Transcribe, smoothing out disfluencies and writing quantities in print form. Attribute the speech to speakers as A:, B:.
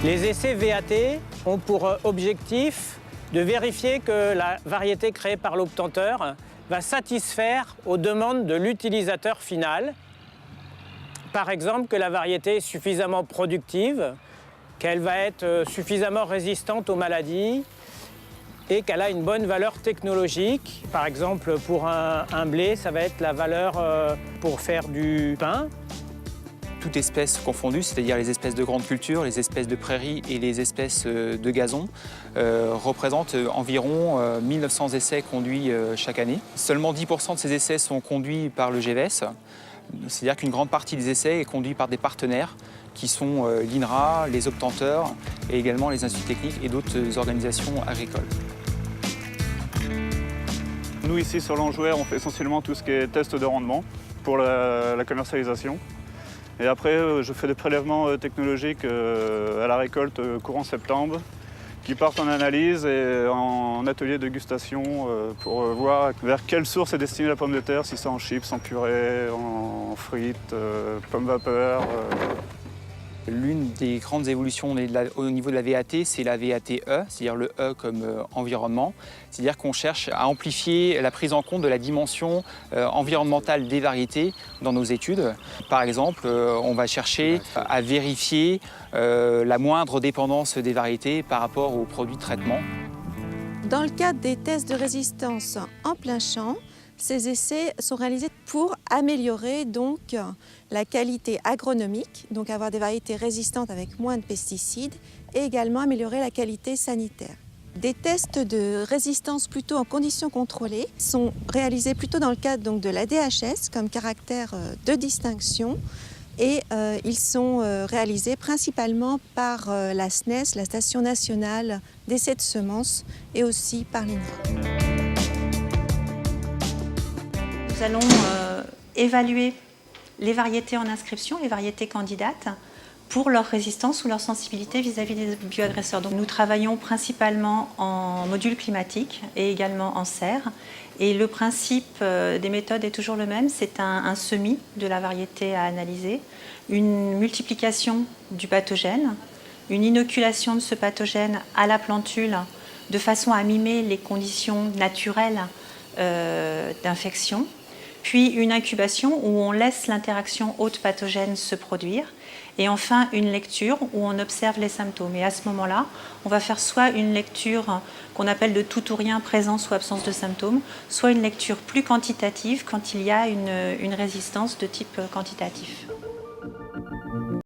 A: Les essais VAT ont pour objectif de vérifier que la variété créée par l'obtenteur va satisfaire aux demandes de l'utilisateur final. Par exemple, que la variété est suffisamment productive, qu'elle va être suffisamment résistante aux maladies et qu'elle a une bonne valeur technologique. Par exemple, pour un blé, ça va être la valeur pour faire du pain.
B: Toutes espèces confondues, c'est-à-dire les espèces de grandes cultures, les espèces de prairies et les espèces de gazon, représentent environ 1900 essais conduits chaque année. Seulement 10% de ces essais sont conduits par le GVS, c'est-à-dire qu'une grande partie des essais est conduite par des partenaires qui sont l'INRA, les obtenteurs et également les instituts techniques et d'autres organisations agricoles.
C: Nous ici sur l'Anjouer, on fait essentiellement tout ce qui est test de rendement pour la commercialisation. Et après, je fais des prélèvements technologiques à la récolte courant septembre qui partent en analyse et en atelier de dégustation pour voir vers quelle source est destinée la pomme de terre, si c'est en chips, en purée, en frites, pommes vapeur.
B: L'une des grandes évolutions au niveau de la VAT, c'est la VAT-E, c'est-à-dire le E comme environnement. C'est-à-dire qu'on cherche à amplifier la prise en compte de la dimension environnementale des variétés dans nos études. Par exemple, on va chercher à vérifier la moindre dépendance des variétés par rapport aux produits de traitement.
D: Dans le cadre des tests de résistance en plein champ, ces essais sont réalisés pour améliorer donc la qualité agronomique, donc avoir des variétés résistantes avec moins de pesticides, et également améliorer la qualité sanitaire. Des tests de résistance plutôt en conditions contrôlées sont réalisés plutôt dans le cadre donc, de la DHS comme caractère de distinction, et ils sont réalisés principalement par la SNES, la Station nationale d'essais de semences, et aussi par l'INRA.
E: Nous allons évaluer les variétés en inscription, les variétés candidates, pour leur résistance ou leur sensibilité vis-à-vis des bioagresseurs. Donc, nous travaillons principalement en module climatique et également en serre. Et le principe des méthodes est toujours le même, c'est un semis de la variété à analyser, une multiplication du pathogène, une inoculation de ce pathogène à la plantule de façon à mimer les conditions naturelles d'infection, puis une incubation où on laisse l'interaction hôte-pathogène se produire, et enfin une lecture où on observe les symptômes. Et à ce moment-là, on va faire soit une lecture qu'on appelle de tout ou rien, présence ou absence de symptômes, soit une lecture plus quantitative quand il y a une résistance de type quantitatif.